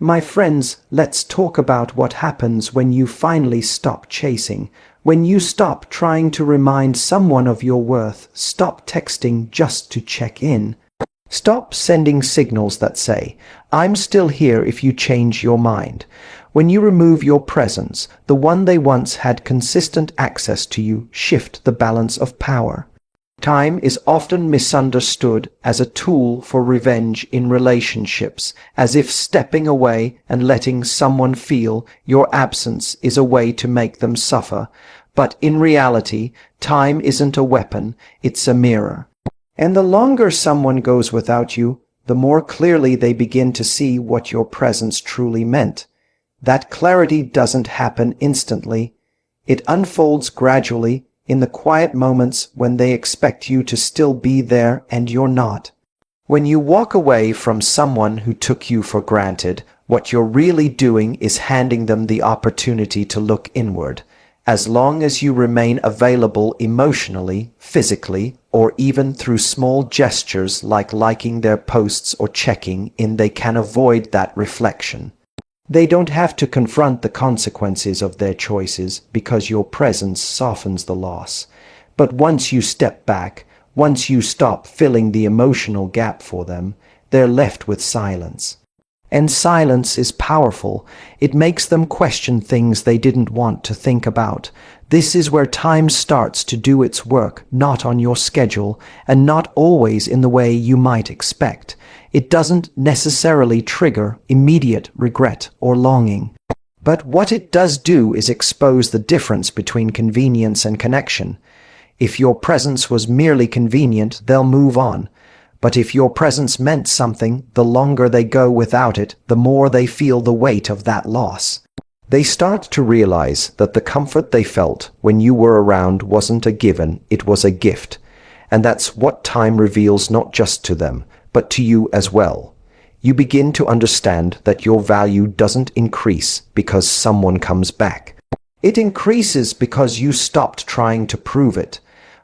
My friends, let's talk about what happens when you finally stop chasing, when you stop trying to remind someone of your worth, stop texting just to check in. Stop sending signals that say, "I'm still here if you change your mind." When you remove your presence, the one they once had consistent access to you, shift the balance of power. Time is often misunderstood as a tool for revenge in relationships, as if stepping away and letting someone feel your absence is a way to make them suffer. But in reality, time isn't a weapon, it's a mirror. And the longer someone goes without you, the more clearly they begin to see what your presence truly meant. That clarity doesn't happen instantly. It unfolds gradually in the quiet moments when they expect you to still be there and you're not. When you walk away from someone who took you for granted, what you're really doing is handing them the opportunity to look inward. As long as you remain available emotionally, physically, or even through small gestures like liking their posts or checking in, they can avoid that reflection. They don't have to confront the consequences of their choices because your presence softens the loss. But once you step back, once you stop filling the emotional gap for them, they're left with silence. And silence is powerful. It makes them question things they didn't want to think about. This is where time starts to do its work, not on your schedule, and not always in the way you might expect. It doesn't necessarily trigger immediate regret or longing. But what it does do is expose the difference between convenience and connection. If your presence was merely convenient, they'll move on. But if your presence meant something, the longer they go without it, the more they feel the weight of that loss. They start to realize that the comfort they felt when you were around wasn't a given, it was a gift. And that's what time reveals, not just to them, but to you as well. You begin to understand that your value doesn't increase because someone comes back. It increases because you stopped trying to prove it.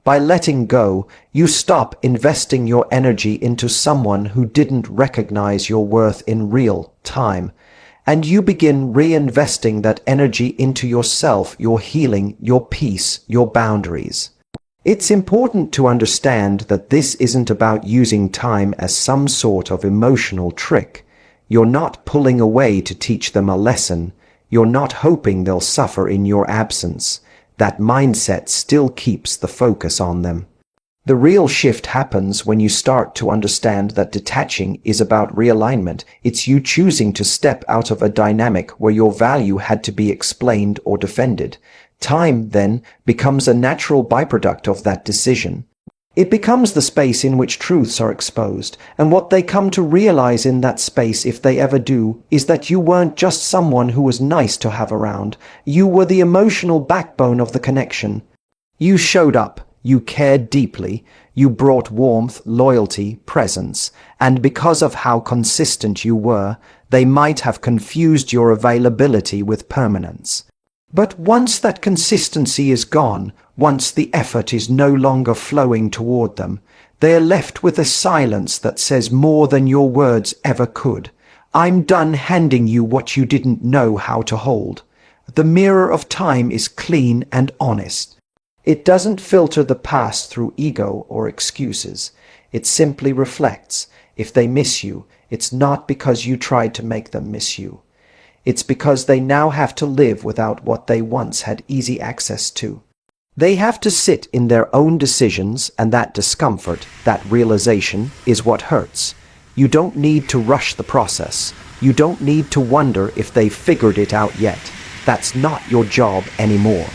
By letting go, you stop investing your energy into someone who didn't recognize your worth in real time, and you begin reinvesting that energy into yourself, your healing, your peace, your boundaries. It's important to understand that this isn't about using time as some sort of emotional trick. You're not pulling away to teach them a lesson. You're not hoping they'll suffer in your absence. That mindset still keeps the focus on them. The real shift happens when you start to understand that detaching is about realignment. It's you choosing to step out of a dynamic where your value had to be explained or defended. Time, then, becomes a natural byproduct of that decision. It becomes the space in which truths are exposed, and what they come to realize in that space, if they ever do, is that you weren't just someone who was nice to have around. You were the emotional backbone of the connection. You showed up, you cared deeply, you brought warmth, loyalty, presence, and because of how consistent you were, they might have confused your availability with permanence. But once that consistency is gone, once the effort is no longer flowing toward them, they are left with a silence that says more than your words ever could. I'm done handing you what you didn't know how to hold. The mirror of time is clean and honest. It doesn't filter the past through ego or excuses. It simply reflects. If they miss you, it's not because you tried to make them miss you. It's because they now have to live without what they once had easy access to. They have to sit in their own decisions, and that discomfort, that realization, is what hurts. You don't need to rush the process. You don't need to wonder if they've figured it out yet. That's not your job anymore.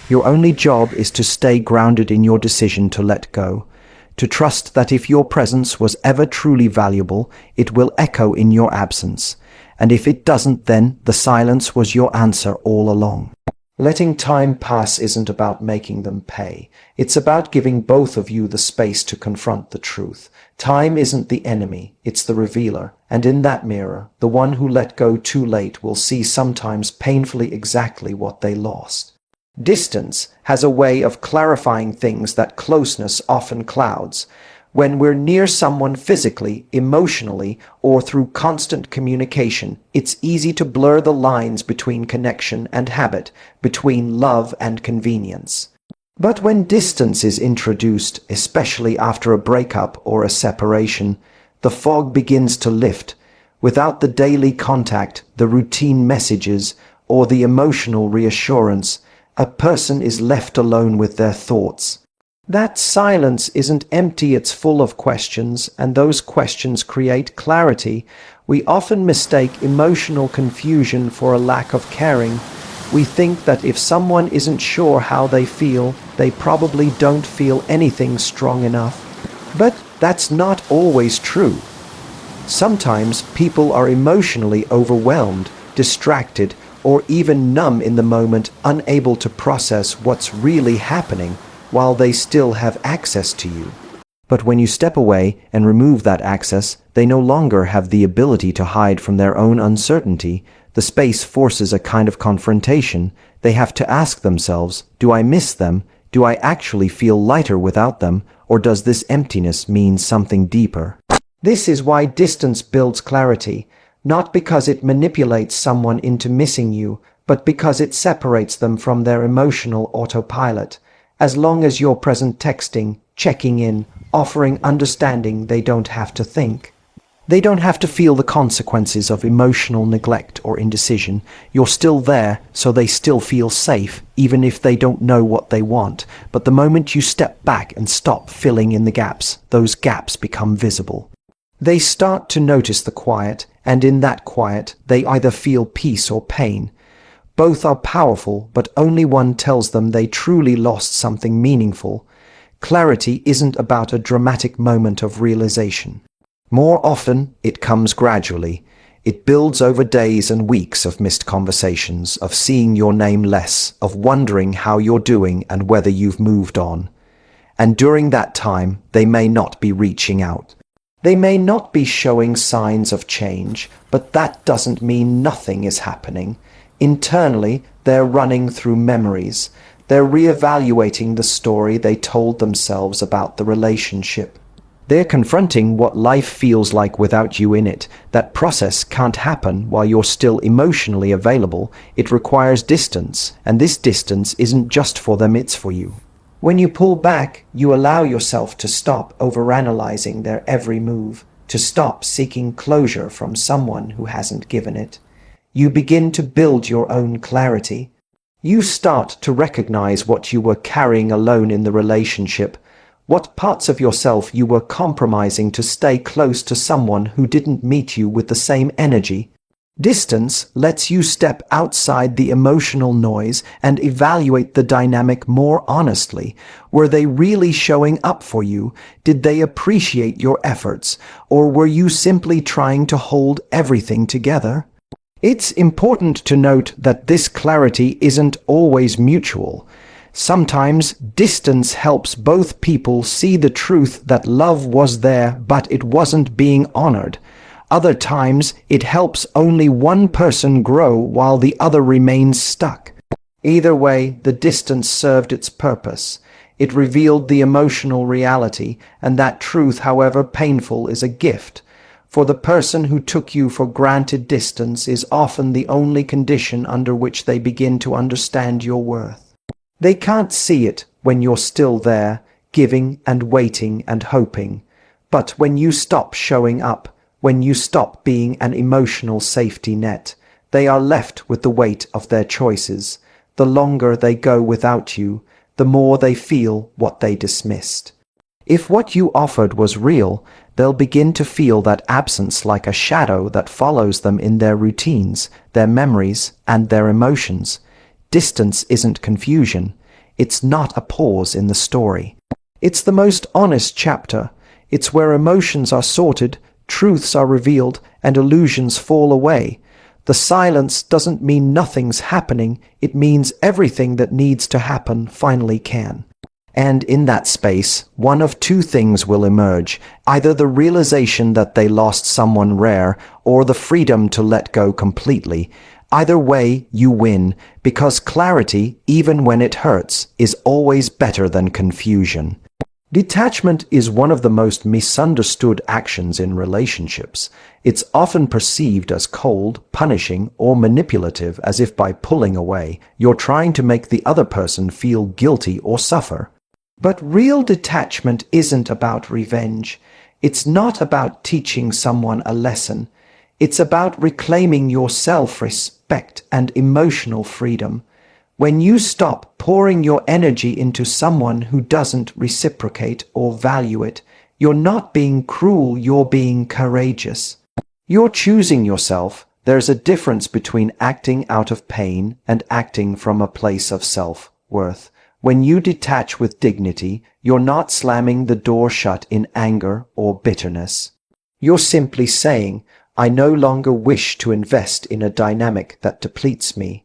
Your only job is to stay grounded in your decision to let go, to trust that if your presence was ever truly valuable, it will echo in your absence. And if it doesn't, then the silence was your answer all along. Letting time pass isn't about making them pay. It's about giving both of you the space to confront the truth. Time isn't the enemy, it's the revealer. And in that mirror, the one who let go too late will see sometimes painfully exactly what they lost. Distance has a way of clarifying things that closeness often clouds. When we're near someone physically, emotionally, or through constant communication, it's easy to blur the lines between connection and habit, between love and convenience. But when distance is introduced, especially after a breakup or a separation, the fog begins to lift. Without the daily contact, the routine messages, or the emotional reassurance, a person is left alone with their thoughts. That silence isn't empty, it's full of questions, and those questions create clarity. We often mistake emotional confusion for a lack of caring. We think that if someone isn't sure how they feel, they probably don't feel anything strong enough. But that's not always true. Sometimes people are emotionally overwhelmed, distracted, or even numb in the moment, unable to process what's really happening, while they still have access to you. But when you step away and remove that access, they no longer have the ability to hide from their own uncertainty. The space forces a kind of confrontation. They have to ask themselves, do I miss them? Do I actually feel lighter without them? Or does this emptiness mean something deeper? This is why distance builds clarity, not because it manipulates someone into missing you, but because it separates them from their emotional autopilot. As long as you're present, texting, checking in, offering understanding, they don't have to think. They don't have to feel the consequences of emotional neglect or indecision. You're still there, so they still feel safe, even if they don't know what they want. But the moment you step back and stop filling in the gaps, those gaps become visible. They start to notice the quiet, and in that quiet, they either feel peace or pain. Both are powerful, but only one tells them they truly lost something meaningful. Clarity isn't about a dramatic moment of realization. More often, it comes gradually. It builds over days and weeks of missed conversations, of seeing your name less, of wondering how you're doing and whether you've moved on. And during that time, they may not be reaching out. They may not be showing signs of change, but that doesn't mean nothing is happening. Internally, they're running through memories. They're reevaluating the story they told themselves about the relationship. They're confronting what life feels like without you in it. That process can't happen while you're still emotionally available. It requires distance, and this distance isn't just for them, it's for you. When you pull back, you allow yourself to stop overanalyzing their every move, to stop seeking closure from someone who hasn't given it. You begin to build your own clarity. You start to recognize what you were carrying alone in the relationship, what parts of yourself you were compromising to stay close to someone who didn't meet you with the same energy. Distance lets you step outside the emotional noise and evaluate the dynamic more honestly. Were they really showing up for you? Did they appreciate your efforts? Or were you simply trying to hold everything together? It's important to note that this clarity isn't always mutual. Sometimes distance helps both people see the truth that love was there, but it wasn't being honored. Other times, it helps only one person grow while the other remains stuck. Either way, the distance served its purpose. It revealed the emotional reality, and that truth, however painful, is a gift. For the person who took you for granted, distance is often the only condition under which they begin to understand your worth. They can't see it when you're still there, giving and waiting and hoping. But when you stop showing up, when you stop being an emotional safety net, they are left with the weight of their choices. The longer they go without you, the more they feel what they dismissed. If what you offered was real, they'll begin to feel that absence like a shadow that follows them in their routines, their memories, and their emotions. Distance isn't confusion. It's not a pause in the story. It's the most honest chapter. It's where emotions are sorted, truths are revealed, and illusions fall away. The silence doesn't mean nothing's happening. It means everything that needs to happen finally can. And in that space, one of two things will emerge: either the realization that they lost someone rare, or the freedom to let go completely. Either way, you win, because clarity, even when it hurts, is always better than confusion. Detachment is one of the most misunderstood actions in relationships. It's often perceived as cold, punishing, or manipulative, as if by pulling away, you're trying to make the other person feel guilty or suffer. But real detachment isn't about revenge. It's not about teaching someone a lesson. It's about reclaiming your self-respect and emotional freedom. When you stop pouring your energy into someone who doesn't reciprocate or value it, you're not being cruel, you're being courageous. You're choosing yourself. There's a difference between acting out of pain and acting from a place of self-worth. When you detach with dignity, you're not slamming the door shut in anger or bitterness. You're simply saying, I no longer wish to invest in a dynamic that depletes me.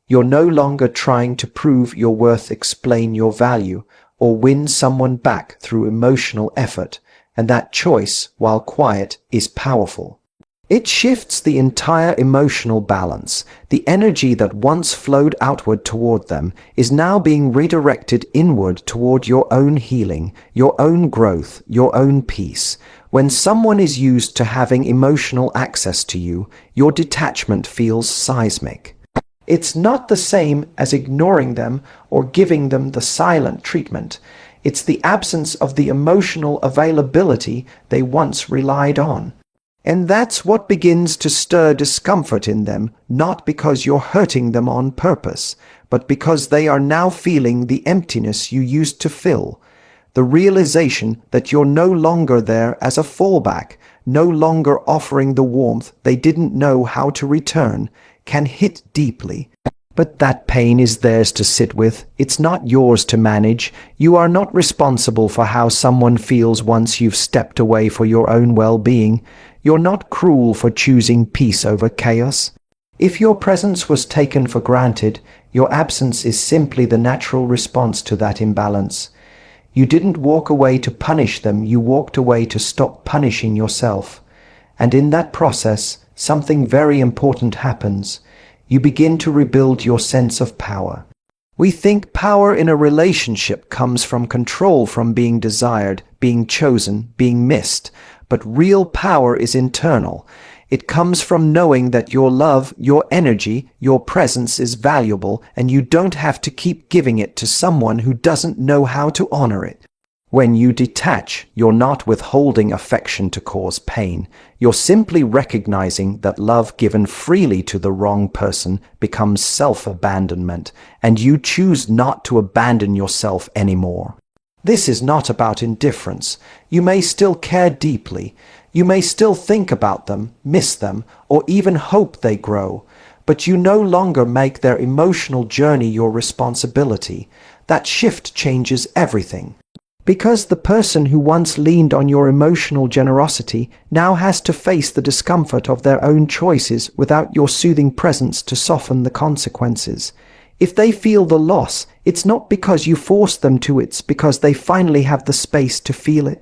You're no longer trying to prove your worth, explain your value, or win someone back through emotional effort, and that choice, while quiet, is powerful. It shifts the entire emotional balance. The energy that once flowed outward toward them is now being redirected inward toward your own healing, your own growth, your own peace. When someone is used to having emotional access to you, your detachment feels seismic. It's not the same as ignoring them or giving them the silent treatment. It's the absence of the emotional availability they once relied on. And that's what begins to stir discomfort in them, not because you're hurting them on purpose, but because they are now feeling the emptiness you used to fill. The realization that you're no longer there as a fallback, no longer offering the warmth they didn't know how to return, can hit deeply. But that pain is theirs to sit with. It's not yours to manage. You are not responsible for how someone feels once you've stepped away for your own well-being. You're not cruel for choosing peace over chaos. If your presence was taken for granted, your absence is simply the natural response to that imbalance. You didn't walk away to punish them, you walked away to stop punishing yourself. And in that process, something very important happens. You begin to rebuild your sense of power. We think power in a relationship comes from control, from being desired, being chosen, being missed. But real power is internal. It comes from knowing that your love, your energy, your presence is valuable, and you don't have to keep giving it to someone who doesn't know how to honor it. When you detach, you're not withholding affection to cause pain. You're simply recognizing that love given freely to the wrong person becomes self-abandonment, and you choose not to abandon yourself anymore. This is not about indifference. You may still care deeply. You may still think about them, miss them, or even hope they grow. But you no longer make their emotional journey your responsibility. That shift changes everything. Because the person who once leaned on your emotional generosity now has to face the discomfort of their own choices without your soothing presence to soften the consequences. If they feel the loss, it's not because you forced them to, it's because they finally have the space to feel it.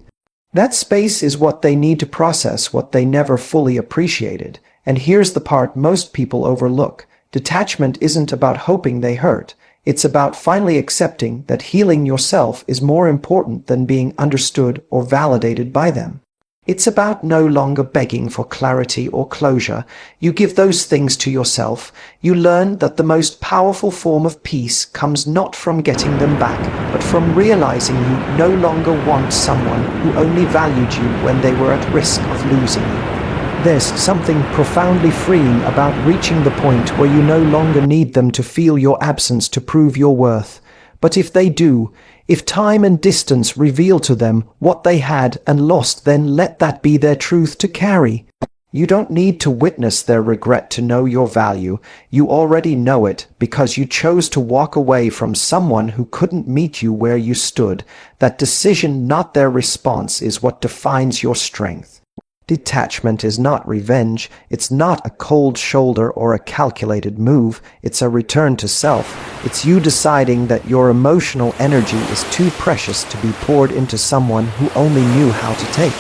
That space is what they need to process what they never fully appreciated. And here's the part most people overlook. Detachment isn't about hoping they hurt. It's about finally accepting that healing yourself is more important than being understood or validated by them. It's about no longer begging for clarity or closure. You give those things to yourself. You learn that the most powerful form of peace comes not from getting them back, but from realizing you no longer want someone who only valued you when they were at risk of losing you. There's something profoundly freeing about reaching the point where you no longer need them to feel your absence to prove your worth. But if they do, if time and distance reveal to them what they had and lost, then let that be their truth to carry. You don't need to witness their regret to know your value. You already know it because you chose to walk away from someone who couldn't meet you where you stood. That decision, not their response, is what defines your strength. Detachment is not revenge. It's not a cold shoulder or a calculated move. It's a return to self. It's you deciding that your emotional energy is too precious to be poured into someone who only knew how to take.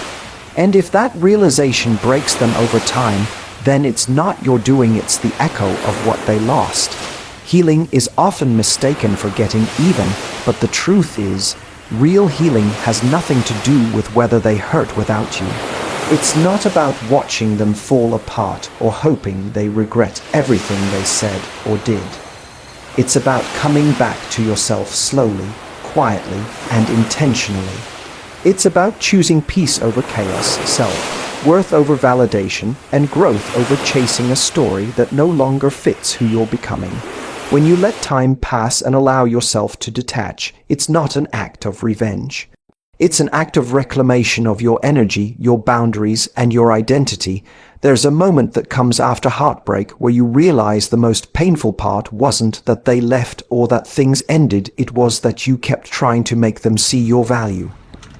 And if that realization breaks them over time, then it's not your doing, it's the echo of what they lost. Healing is often mistaken for getting even, but the truth is, Real healing has nothing to do with whether they hurt without you. It's not about watching them fall apart or hoping they regret everything they said or did. It's about coming back to yourself slowly, quietly, and intentionally. It's about choosing peace over chaos, self-worth over validation, and growth over chasing a story that no longer fits who you're becoming. When you let time pass and allow yourself to detach, it's not an act of revenge. It's an act of reclamation of your energy, your boundaries, and your identity. There's a moment that comes after heartbreak where you realize the most painful part wasn't that they left or that things ended, it was that you kept trying to make them see your value.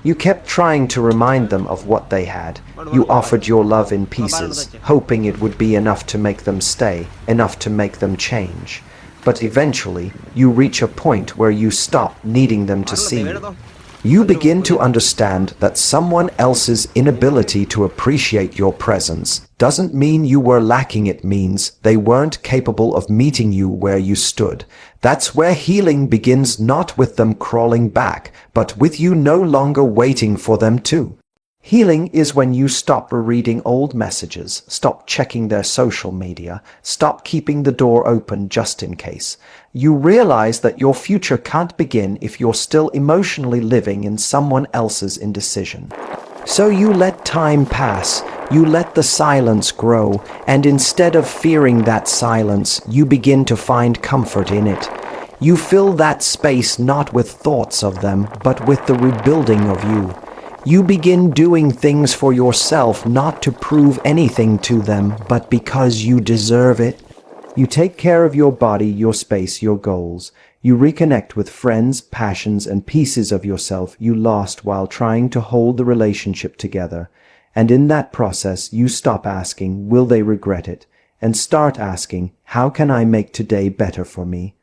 You kept trying to remind them of what they had. You offered your love in pieces, hoping it would be enough to make them stay, enough to make them change. But eventually, you reach a point where you stop needing them to see you. You begin to understand that someone else's inability to appreciate your presence doesn't mean you were lacking, it means they weren't capable of meeting you where you stood. That's where healing begins, not with them crawling back, but with you no longer waiting for them to. Healing is when you stop rereading old messages, stop checking their social media, stop keeping the door open just in case. You realize that your future can't begin if you're still emotionally living in someone else's indecision. So you let time pass, you let the silence grow, and instead of fearing that silence, you begin to find comfort in it. You fill that space not with thoughts of them, but with the rebuilding of you. You begin doing things for yourself, not to prove anything to them, but because you deserve it. You take care of your body, your space, your goals. You reconnect with friends, passions, and pieces of yourself you lost while trying to hold the relationship together. And in that process, you stop asking, will they regret it? And start asking, how can I make today better for me?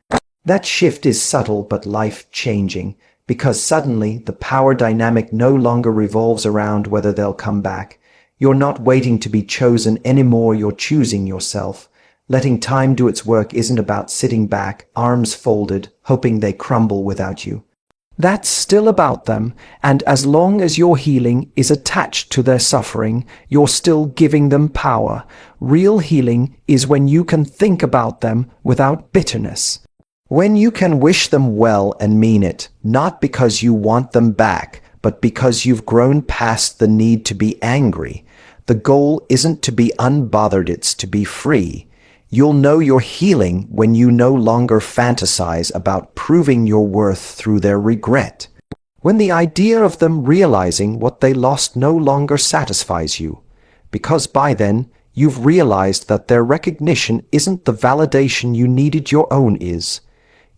That shift is subtle but life-changing. Because suddenly the power dynamic no longer revolves around whether they'll come back. You're not waiting to be chosen anymore, you're choosing yourself. Letting time do its work isn't about sitting back, arms folded, hoping they crumble without you. That's still about them, and as long as your healing is attached to their suffering, you're still giving them power. Real healing is when you can think about them without bitterness. When you can wish them well and mean it, not because you want them back, but because you've grown past the need to be angry. The goal isn't to be unbothered, it's to be free. You'll know you're healing when you no longer fantasize about proving your worth through their regret. When the idea of them realizing what they lost no longer satisfies you. Because by then, you've realized that their recognition isn't the validation you needed, your own is.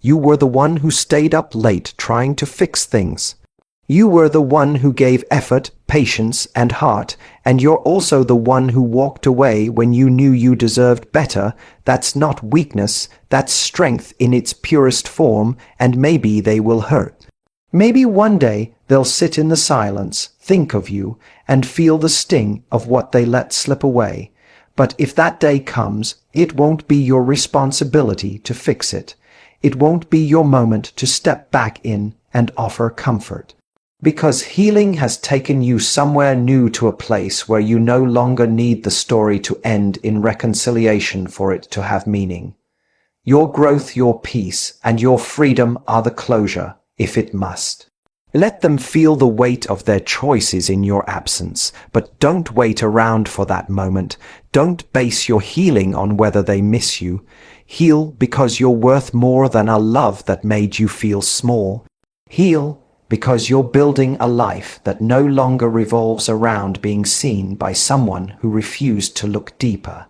You were the one who stayed up late trying to fix things. You were the one who gave effort, patience, and heart, and you're also the one who walked away when you knew you deserved better. That's not weakness, that's strength in its purest form, and maybe they will hurt. Maybe one day they'll sit in the silence, think of you, and feel the sting of what they let slip away. But if that day comes, it won't be your responsibility to fix it. It won't be your moment to step back in and offer comfort. Because healing has taken you somewhere new, to a place where you no longer need the story to end in reconciliation for it to have meaning. Your growth, your peace, and your freedom are the closure, if it must. Let them feel the weight of their choices in your absence, but don't wait around for that moment. Don't base your healing on whether they miss you. Heal because you're worth more than a love that made you feel small. Heal because you're building a life that no longer revolves around being seen by someone who refused to look deeper.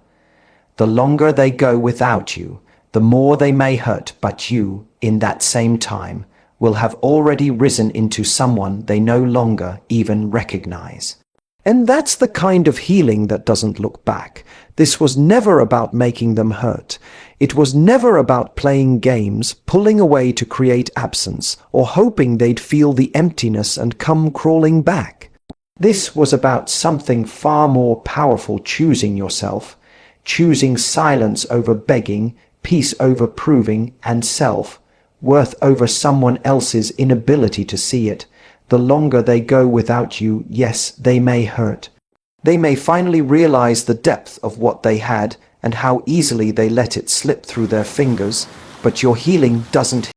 The longer they go without you, the more they may hurt, but you, in that same time, will have already risen into someone they no longer even recognize. And that's the kind of healing that doesn't look back. This was never about making them hurt. It was never about playing games, pulling away to create absence, or hoping they'd feel the emptiness and come crawling back. This was about something far more powerful: choosing yourself, choosing silence over begging, peace over proving, and self-worth over someone else's inability to see it. The longer they go without you, yes, they may hurt. They may finally realize the depth of what they had and how easily they let it slip through their fingers, but your healing doesn't